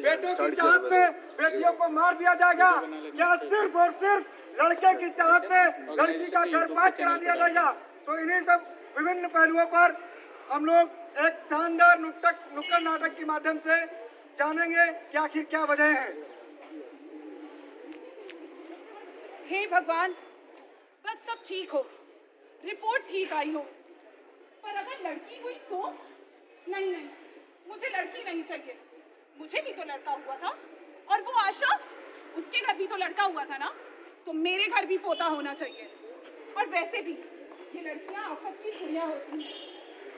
बेटों की चाहत में बेटियों को मार दिया जाएगा, या सिर्फ और सिर्फ लड़के की चाहत में लड़की का गर्भपात करा दिया जाएगा। तो इन्हीं सब विभिन्न पहलुओं पर हम लोग एक शानदार नुक्कड़ नाटक के माध्यम से जानेंगे कि आखिर क्या वजह है। हे भगवान, बस सब ठीक हो, रिपोर्ट ठीक आई हो, पर अगर लड़की हुई तो? नहीं, मुझे लड़की नहीं चाहिए। मुझे भी तो लड़का हुआ था, और वो आशा, उसके घर भी तो लड़का हुआ था ना, तो मेरे घर भी पोता होना चाहिए। और वैसे भी ये लड़कियां आफत की कुड़ियां होती हैं।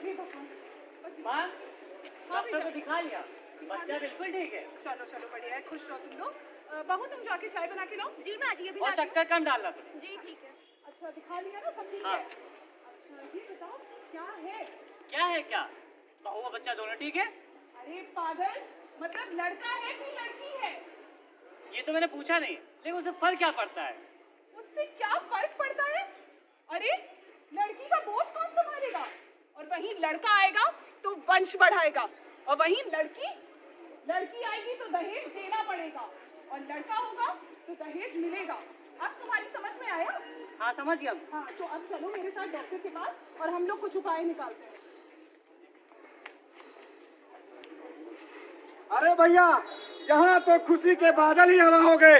हे भगवान, माँ, डॉक्टर को दिखा लिया, बच्चा बिल्कुल ठीक है। चलो चलो, बढ़िया है, खुश रहो तुम लोग। बहू, तुम जाके चाय बना के लाओ। जी मैं अभी और शक्कर कम डालना। जी ठीक है। अच्छा, दिखा लिया ना, सब ठीक हाँ। है? अच्छा, ये बताओ क्या है? क्या है क्या? बहू और बच्चा दोनों ठीक है? अरे पागल, मतलब लड़का है कि लड़की है? ये तो मैंने पूछा नहीं, लेकिन उससे फर्क क्या पड़ता है? उससे क्या फर्क पड़ता है? अरे लड़की का बोझ कौन संभालेगा? और वहीं लड़का आएगा तो वंश बढ़ाएगा, और वहीं लड़की आएगी तो दहेज देना पड़ेगा, और लड़का होगा तो दहेज मिलेगा। अब तुम्हारी समझ में आया? हाँ, समझ गया। हाँ, तो अब चलो मेरे साथ डॉक्टर के पास, और हम लोग कुछ उपाय निकालते हैं। अरे भैया, यहाँ तो खुशी के बादल ही हवा हो गए।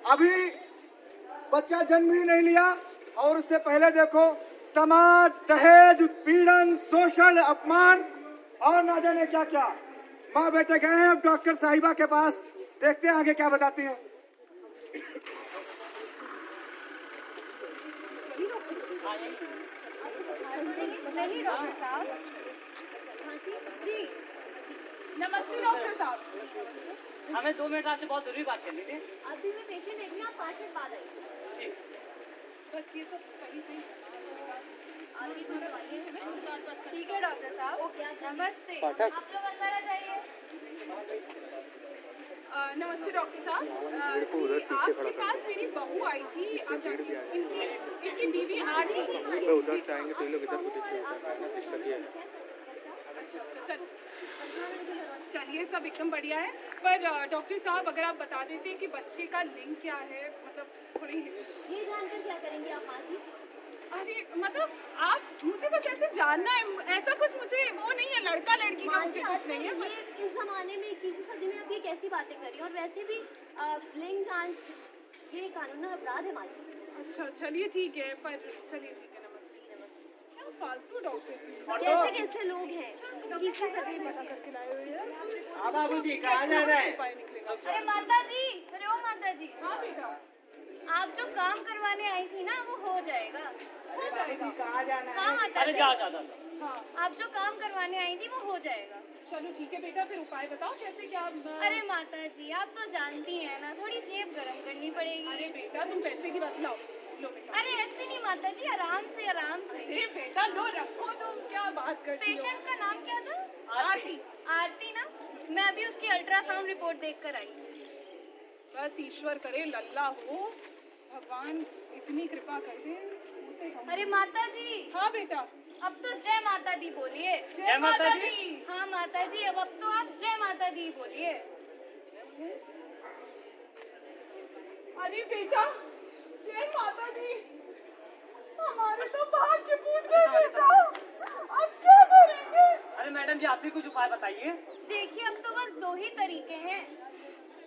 अभी बच्चा जन्म ही नहीं लिया, और उससे पहले देखो समाज, दहेज, उत्पीड़न, शोषण, अपमान और ना जाने क्या क्या। माँ बेटे गए हैं अब डॉक्टर साहिबा के पास, देखते हैं आगे क्या बताती हैं। नहीं डॉक्टर साहब। जी नमस्ते डॉक्टर साहब। हमें 2 मिनट आपसे बहुत जरूरी बात करनी थी। अभी मैं पेशेंट देख रही हूँ, 5 मिनट बाद आई। ठीक। बस ये सब सही आगे तो दवाइयाँ हैं ना। ठीक है डॉक्टर साहब। ओके, नमस्ते। आप लोग अंदर आ जाइए। नमस्ते डॉक्टर साहब। जी, आपके पास मेरी बहू आई थी, इनकी बीवी आ रही थी। उधर से आएंगे तो ये लोग इधर को देखिए। अच्छा, चलिए, सब एकदम बढ़िया है। पर डॉक्टर साहब, अगर आप बता देते कि बच्चे का लिंग क्या है, मतलब थोड़ी। ये जानकर क्या करेंगे आप आज? अरे मतलब आप मुझे बस ऐसे जानना है, ऐसा कुछ मुझे वो नहीं है, लड़का लड़की का मुझे कुछ नहीं है। ये इस जमाने में 21वीं सदी में आप ये कैसी बातें कर रही हैं? और वैसे भी लिंग जांच ये कानून अपराध है हमारे। अच्छा, चलिए ठीक है, पर चलिए ठीक है, नमस्ते। क्या फालतू डॉक्टर कैसे कैसे लोग हैं 21वीं सदी में? पता करके लाए हुए हैं। हाँ बाबूजी, कहाँ जा रहे हैं? उपाय निकलेगा। अरे माता जी, अरे ओ माता जी, हाँ बेटा, आप जो काम करवाने आई थी ना, वो हो जाएगा। हो जाएगा। हाँ माता अरे जी, जा जा जा। हाँ, आप जो काम करवाने आई थी वो हो जाएगा। चलो ठीक है बेटा, फिर उपाय बताओ कैसे क्या। अरे माता जी, आप तो जानती हैं ना, थोड़ी जेब गरम करनी पड़ेगी। अरे बेटा, तुम पैसे की बात लाओ, लो बेटा। अरे ऐसे नहीं माता जी, आराम से आराम से। अरे बेटा, लो रखो, तुम क्या बात करती हो। पेशेंट का नाम क्या था? आरती। आरती ना, मैं अभी उसकी अल्ट्रासाउंड रिपोर्ट देख कर आई। बस ईश्वर करे लल्ला हो, भगवान इतनी कृपा कर दे। अरे माता जी। हाँ बेटा। अब तो जय माता दी बोलिए। जय माता दी। हाँ माता जी, अब तो आप जय माता दी बोलिए। अरे बेटा, जय माता दी। हमारे तो भाग्य फूट गए बेटा, अब क्या करेंगे? अरे मैडम जी, आप भी कुछ उपाय बताइए। देखिए, अब तो बस 2 ही तरीके हैं।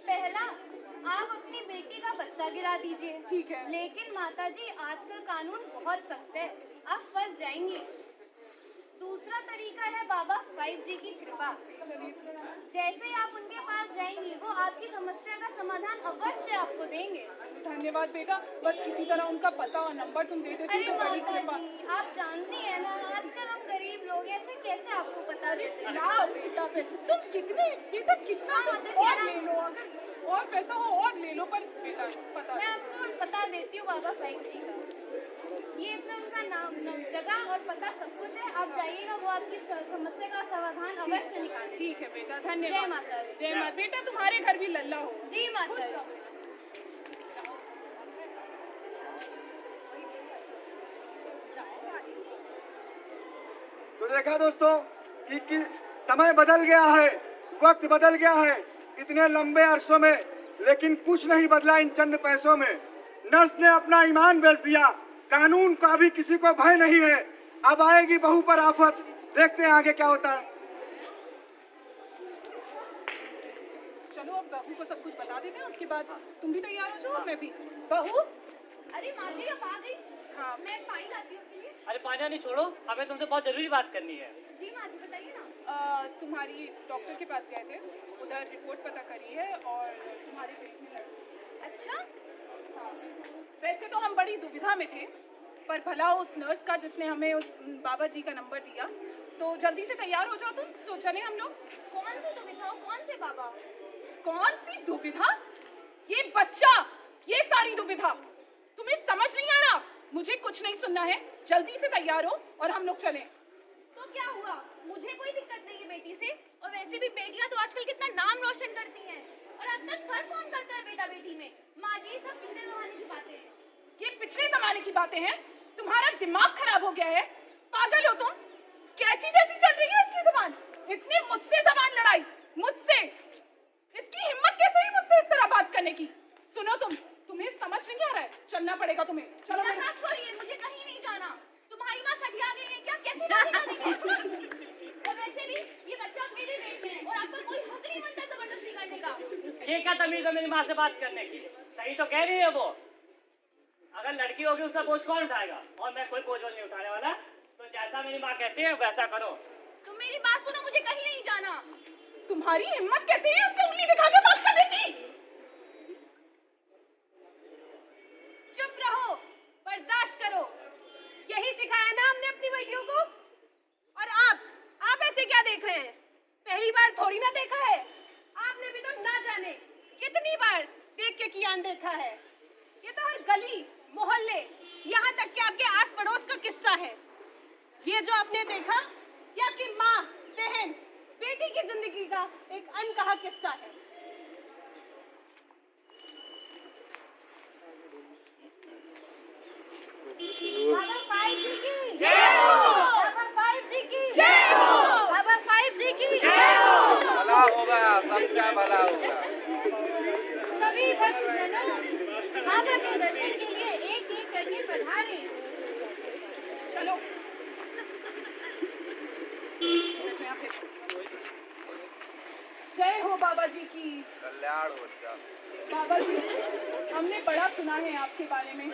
पहला, आप अपनी बेटी का बच्चा गिरा दीजिए। ठीक है। लेकिन माता जी, आजकल कानून बहुत सख्त है, आप फंस जाएंगी। दूसरा तरीका है बाबा 5G की कृपा। जैसे ही आप उनके पास जाएंगी, वो आपकी समस्या का समाधान अवश्य आपको देंगे। धन्यवाद बेटा, बस किसी तरह उनका पता और नंबर तुम दे देती अरे तो बड़ी माता कृपा। जी, आप जानती हैं ना, आजकल हम गरीब लोग ऐसे कैसे आपको पता देते हैं? ना बेटा, फिर तुम कितने, ये तक कितना हाँ, माता जी, और ना। ले लो, अगर और पैसा हो और ले लो, पर बेटा पता मैं आपको बता देती हूँ बाबा 5G का। ये इसमें उनका नाम, जगह और पता सब कुछ है। आप जाइएगा, वो आपकी समस्या का समाधान अवश्य निकालेंगे। ठीक है बेटा, धन्यवाद। जय माता दी। जय माता। बेटा, तुम्हारे घर भी लल्ला हो। जी माता दी। तो देखा दोस्तों कि समय बदल गया है, वक्त बदल गया है। इतने लंबे अरसों में, लेकिन कुछ नहीं बदला इन चंद पैसों में। नर्स ने अपना ईमान बेच दिया, कानून का भी किसी को भय नहीं है। अब आएगी बहू पर आफत, देखते हैं आगे क्या होता है। चलो अब बहू को सब कुछ बता देते हैं, उसके बाद तुम भी तैयार हो जाओ, मैं भी। बहू, अरे माँ जी अब आ गई। हाँ। मैं पानी लाती हूँ उसके लिए। अरे पानी नहीं छोड़ो, हमें तुमसे बहुत जरूरी बात करनी है। जी माँ जी बताइए ना। तुम्हारी डॉक्टर के पास गए थे, उधर रिपोर्ट पता करी है और तुम्हारे पेट में लड़की। अच्छा हाँ। वैसे तो हम बड़ी दुविधा में थे, पर भला उस नर्स का जिसने हमें उस बाबा जी का नंबर दिया, तो जल्दी से तैयार हो जाओ तुम, तो चले हम लोग। कौन सी दुविधा, कौन से बाबा? कौन सी दुविधा? ये बच्चा, ये सारी दुविधा। तुम्हें समझ नहीं आ रहा? मुझे कुछ नहीं सुनना है, जल्दी से तैयार हो और हम लोग चलें। तो क्या हुआ, मुझे कोई दिक्कत नहीं है बेटी से। और वैसे भी बेटियां तो आजकल कितना नाम रोशन करती हैं। और अब तक फर्क कौन करता है बेटा बेटी में? माँ जी सब पिछले जमाने की बातें हैं। ये पिछले जमाने की बातें हैं? तुम्हारा दिमाग खराब हो गया है, पागल हो तुम? कैची जैसी चल रही है इसकी जुबान। इसने मुझसे जबान लड़ाई, मुझसे। इसकी हिम्मत कैसे हुई मुझसे इस तरह बात करने की? सुनो तुम्हें समझ नहीं आ रहा है, चलना पड़ेगा तुम्हें। चलो मेरे ना छोड़िए, मुझे कहीं नहीं जाना। तुम्हारी माँ सठिया गई है क्या? कैसे जानेंगे? और वैसे भी ये बच्चा मेरे पेट में है और आपका कोई हक नहीं बनता जबरदस्ती करने का। ये क्या तमीज है मेरी माँ से बात करने की? सही तो कह रही है वो। अगर लड़की होगी उसका बोझ कौन उठाएगा? और मैं कोई बोझ नहीं उठाने वाला। तो जैसा मेरी माँ कहती है वैसा करो। तुम मेरी बात सुनो, मुझे कहीं नहीं जाना। तुम्हारी हिम्मत कैसे है उससे उंगली दिखा के बात करने की? चुप रहो, बर्दाश्त करो। यही सिखाया ना हमने अपनी बेटियों को। और आप ऐसे क्या देख रहे हैं? पहली बार थोड़ी ना देखा है। आपने भी तो ना जाने कितनी बार देख के कियान देखा है। ये तो हर गली मोहल्ले, यहाँ तक कि आपके आस पड़ोस का किस्सा है। ये जो आपने देखा, ये आपकी माँ, बहन, बेटी की जिंदगी का एक अनकहा किस्सा है। बाबा 5G की जय हो। बाबा 5G की जय हो। बाबा 5G की जय हो। भला होगा, सबका भला होगा। सभी भक्तजनों, बाबा के दर्शन के लिए एक एक करके पधारे। चलो। जय हो बाबा जी की। कल्याण हो बच्चा। बाबा जी, हमने बड़ा सुना है आपके बारे में।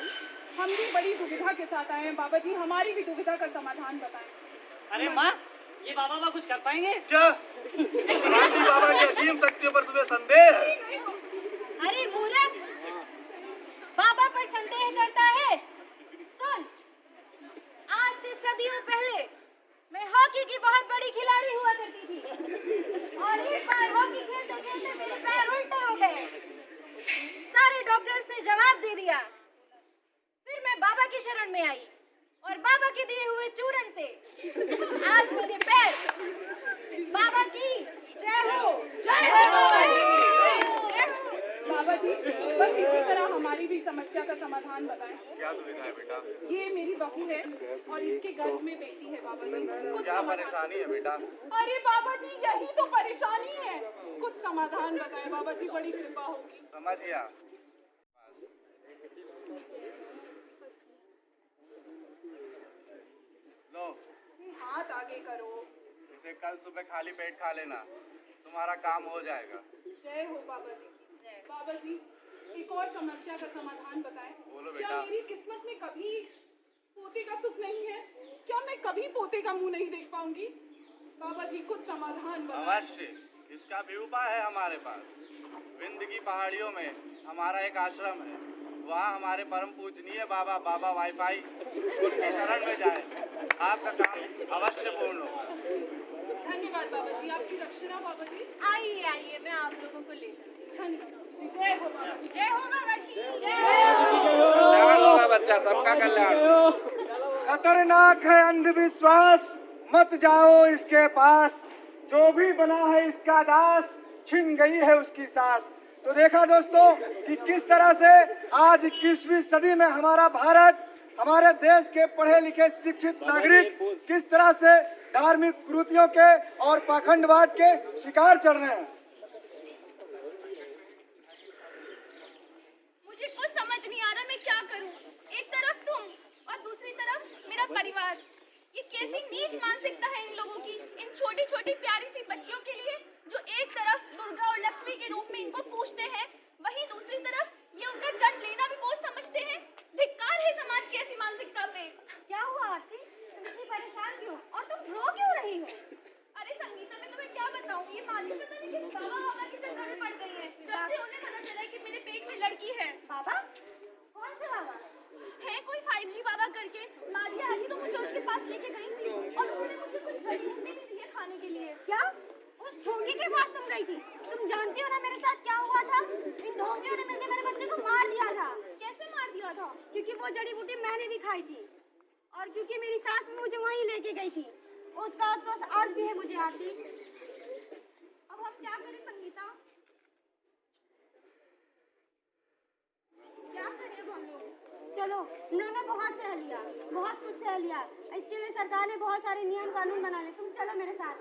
हम भी बड़ी दुविधा के साथ आए हैं बाबा जी, हमारी भी दुविधा का समाधान बताएं। अरे माँ, ये बाबा कुछ कर पाएंगे? क्या गांधी बाबा की असीम शक्तियों पर तुम्हें संदेह है? अरे मूर्ख, बाबा पर संदेह करता है? सुन, आज से सदियों पहले मैं हॉकी की बहुत बड़ी खिलाड़ी हुआ करती थी। और एक बार हॉकी खेलते खेलते मेरे पैर उल्टे हो गए। सारे डॉक्टर्स ने जवाब दे दिया। फिर मैं बाबा की शरण में आई और बाबा के दिए हुए चूरन से आज मेरे पैर। बाबा की जय हो। जय हो बाबा की। जय हो। बाबा जी, बस इसी तरह हमारी भी समस्या का समाधान बताएं। क्या दुविधा है बेटा? ये मेरी बहू है और इसके गर्भ में बेटी है बाबा जी। कुछ क्या समाधान- परेशानी है बेटा? अरे बाबा जी, यही तो परेशानी है। कुछ समाधान बताएं बाबा जी, बड़ी कृपा होगी। समझ गया। लो, हाथ आगे करो। इसे कल सुबह खाली पेट खा लेना, तुम्हारा काम हो जाएगा। जय हो बाबा जी की। बाबा जी, एक और समस्या का समाधान बताएं। बोलो क्या बेटा। मेरी किस्मत में कभी पोते का सुख नहीं है? क्या मैं कभी पोते का मुंह नहीं देख पाऊंगी? बाबा जी, कुछ समाधान बताएं। अवश्य, इसका भी उपाय है हमारे पास। विंध्य की पहाड़ियों में हमारा एक आश्रम है। वहाँ हमारे परम पूजनीय बाबा वाईफाई, उनकी शरण में जाए, आपका काम अवश्य पूर्ण होगा। धन्यवाद बाबा जी, आपकी दक्षिणा बाबा जी। आइए आइए, मैं आप लोगों को ले चलती हूँ। धन्यवाद। जय हो बाबा जी। जय हो बाबा की जय हो। कल्याण होगा बच्चा, सबका कल्याण। खतरनाक है अंधविश्वास, मत जाओ इसके पास। जो भी बना है इसका दास, छिन गई है उसकी सांस। तो देखा दोस्तों कि किस तरह से आज 21वीं सदी में हमारा भारत, हमारे देश के पढ़े लिखे शिक्षित नागरिक किस तरह से धार्मिक कृतियों के और पाखंडवाद के शिकार चढ़ रहे हैं। जड़ी बूटी मैंने भी खाई थी, और क्योंकि मेरी सास मुझे वहीं लेके गई थी, उसका अफसोस आज भी है मुझे आरती। अब हम क्या करें संगीता, क्या करें अब हम लोग? चलो, उन्होंने बहुत सह लिया, बहुत कुछ सह लिया, इसके लिए सरकार ने बहुत सारे नियम कानून बना ले। तुम चलो मेरे साथ।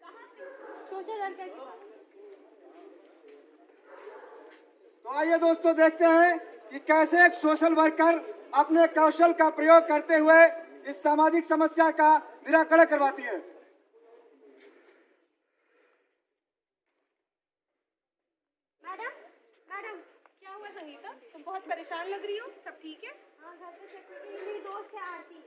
कहाँ पे? सोशल वर्कर के पास। तो आइए दोस्तों देखते हैं कि कैसे एक सोशल वर्कर अपने कौशल का प्रयोग करते हुए इस सामाजिक समस्या का निराकरण करवाती है। मैडम, मैडम, क्या हुआ संगीता, तुम बहुत परेशान लग रही हो, सब ठीक है? हाँ, घर पे सेक्रेटरी मेरी दोस्त है आरती,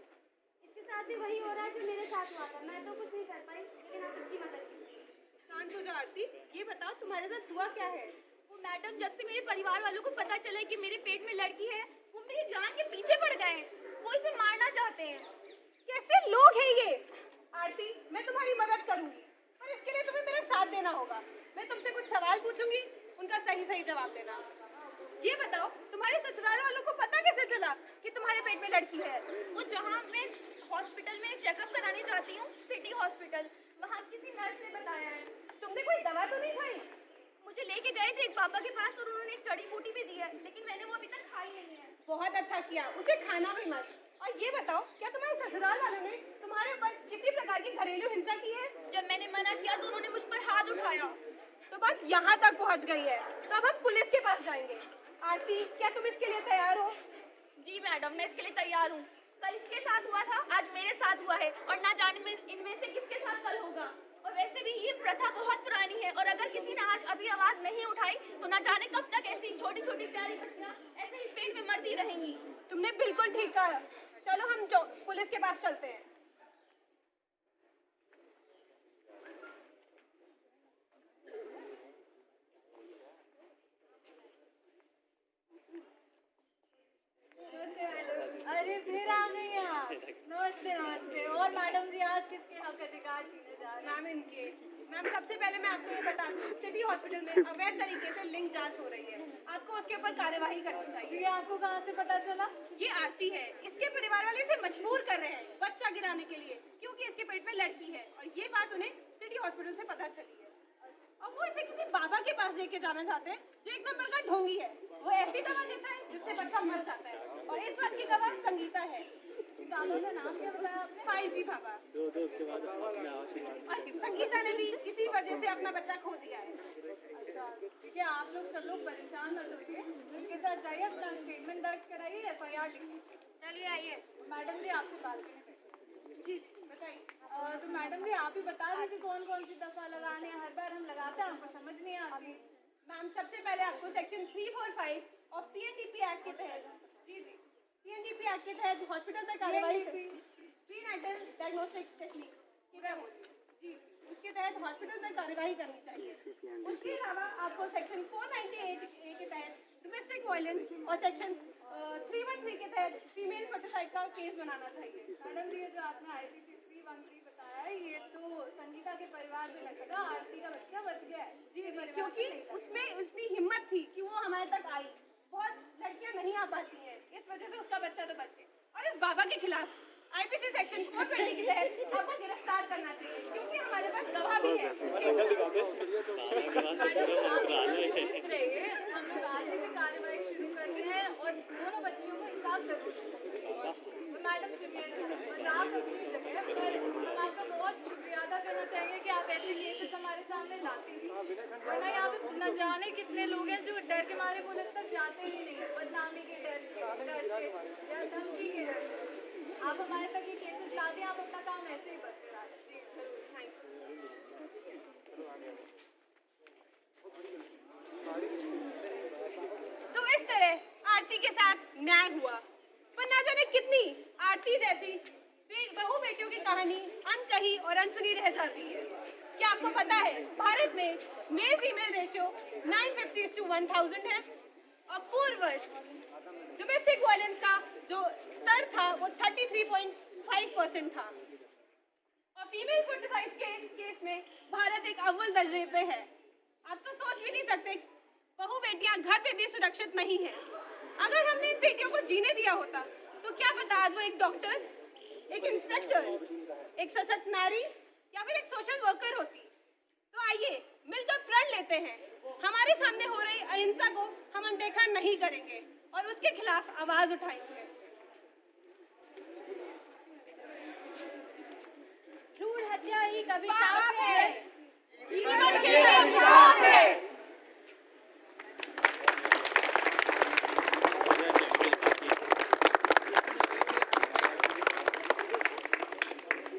इसके साथ भी वही हो रहा है जो मेरे साथ हुआ था। मैं तो कुछ नहीं कर पाई, लेकिन आप इसकी मदद कीजिए। शांत हो जाओ आरती, ये बताओ तुम्हारे साथ हुआ क्या है? वो मैडम, जब से मेरे परिवार वालों को पता चला कि मेरे पेट में लड़की है, वो मेरी जान के पीछे पड़ गए हैं। वो इसे मारना चाहते हैं। कैसे लोग हैं ये? आरती, मैं तुम्हारी मदद करूंगी, पर इसके लिए तुम्हें मेरा साथ देना होगा। मैं तुमसे कुछ सवाल पूछूंगी, उनका सही सही जवाब देना। ये बताओ, तुम्हारे ससुराल वालों को पता कैसे चला कि तुम्हारे पेट में लड़की है? वो जहाँ मैं हॉस्पिटल में चेकअप कराने जाती हूँ, सिटी हॉस्पिटल, वहाँ किसी नर्स ने बताया है। तुमने कोई दवा तो नहीं खाई? मुझे लेके गए थे एक पापा के पास और उन्होंने एक जड़ी बूटी भी दी है, लेकिन मैंने वो अभी तक खाई नहीं है। बहुत अच्छा किया, उसे खाना भी मत। और ये बताओ, क्या तुम्हारे ससुराल वालों ने तुम्हारे ऊपर किसी प्रकार की घरेलू हिंसा की है? जब मैंने मना किया तो उन्होंने मुझ पर हाथ उठाया। तो बात यहाँ तक पहुँच गई है, तो अब हम पुलिस के पास जाएंगे। आरती, क्या तुम इसके लिए तैयार हो? जी मैडम, मैं इसके लिए तैयार हूँ। कल इसके साथ हुआ था, आज मेरे साथ हुआ है, और ना जाने में इनमें से किसके साथ कल होगा। और वैसे भी ये प्रथा बहुत पुरानी है, और अगर किसी ने आज अभी आवाज नहीं उठाई तो ना जाने कब तक ऐसी छोटी छोटी प्यारी बच्चियां ऐसे ही पेट में मरती रहेंगी। तुमने बिल्कुल ठीक कहा। चलो हम पुलिस के पास चलते हैं। अरे फिर आ गई आप। नमस्ते नमस्ते। और मैडम जी, आज किसके हक अधिकार छीने जा रहे हैं? मैम इनके। मैम सबसे पहले मैं आपको ये बता दूं, सिटी हॉस्पिटल में अवैध तरीके से लिंग जांच हो रही है, आपको उसके ऊपर कार्यवाही करनी चाहिए। ये आपको कहाँ से पता चला? ये आरती है, इसके परिवार वाले इसे मजबूर कर रहे हैं बच्चा गिराने के लिए, क्योंकि इसके पेट में लड़की है, और ये बात उन्हें सिटी हॉस्पिटल से पता चली है। और वो इसे किसी बाबा के पास लेके जाना चाहते हैं जो एक नंबर का ढोंगी है। वो ऐसी दवा देता है जिससे बच्चा मर जाता है, और इस बात की गवाह संगीता है। बाबा का नाम क्या बताया आपने? 5G बाबा। और संगीता ने भी इसी वजह से अपना बच्चा खो दिया है। अच्छा, ठीक है, आप लोग सब लोग परेशान मत होइए, उनके साथ जाइए, अपना स्टेटमेंट दर्ज कराइए, FIR लिखिए। चलिए आइए। मैडम जी, आपसे बात करें। जी बताइए। तो मैडम जी, आप ही बता दीजिए कौन कौन सी दफा लगाने हैं। हर बार हम लगाते हैं, हमको समझ नहीं आती। मैम सबसे पहले आपको सेक्शन 345 और PNDP एक्ट के तहत, जी PNDP एक्ट के तहत हॉस्पिटल में कार्रवाई, प्रीनेटल डायग्नोस्टिक टेक्निक जी, उसके तहत हॉस्पिटल में कार्रवाई करनी चाहिए। उसके अलावा आपको सेक्शन 498A के तहत डोमेस्टिक वायलेंस और सेक्शन 313 के तहत फीमेल फर्टिसाइड का केस बनाना चाहिए। मैडम जी, ये जो आपने IPC 313 बताया है, ये तो संगीता के परिवार में लगेगा। आरती का बच्चा बच गया है। जी, क्योंकि उसमें उतनी हिम्मत थी कि वो हमारे तक आई। बहुत लड़कियां नहीं आ पाती हैं, इस वजह से उसका बच्चा तो बच गया। और इस बाबा के खिलाफ IPC सेक्शन 420 के तहत आपको गिरफ्तार करना चाहिए, क्योंकि हमारे पास गवाह भी है। हम लोग आज ही से कार्रवाई शुरू करते हैं, और दोनों बच्चियों को इंसाफ जरूर देंगे। मैडम सुनिए, मजाक अपनी जगह, पर हम आपका बहुत शुक्रिया अदा करना चाहेंगे कि आप ऐसे केसेस हमारे सामने लाते हैं। वरना यहाँ पे न जाने कितने लोग हैं जो डर के मारे पुलिस तक जाते ही नहीं, बदनामी के डर से या धमकी के डर से। आप हमारे तक ये केसेस ला दें, आप अपना काम ऐसे ही करते रहें। जी जरूर, थैंक यू। तो इस तरह आरती के साथ न्याय हुआ, पर ना जाने कितनी आरती जैसी बहू बेटियों की कहानी अनकही और अनसुनी रह जाती है। क्या आपको पता है, भारत में मेल फीमेल रेशियो 950:1000 है, और पूर्व वर्ष डोमेस्टिक वायलेंस का जो स्तर था वो 33.5% था, और फीमेल फर्टिसाइड के केस में भारत एक अव्वल दर्जे पे है। आप तो सोच भी नहीं सकते, बहू बेटियां घर पे भी सुरक्षित नहीं है। अगर हमने इन बेटियों को जीने दिया होता तो क्या पता आज वो एक डॉक्टर, एक इंस्पेक्टर, एक सशक्त नारी या फिर एक सोशल वर्कर होती। तो आइए मिलकर प्रण लेते हैं, हमारे सामने हो रही अहिंसा को हम अनदेखा नहीं करेंगे और उसके खिलाफ आवाज उठाएंगे। भ्रूण हत्या ही कभी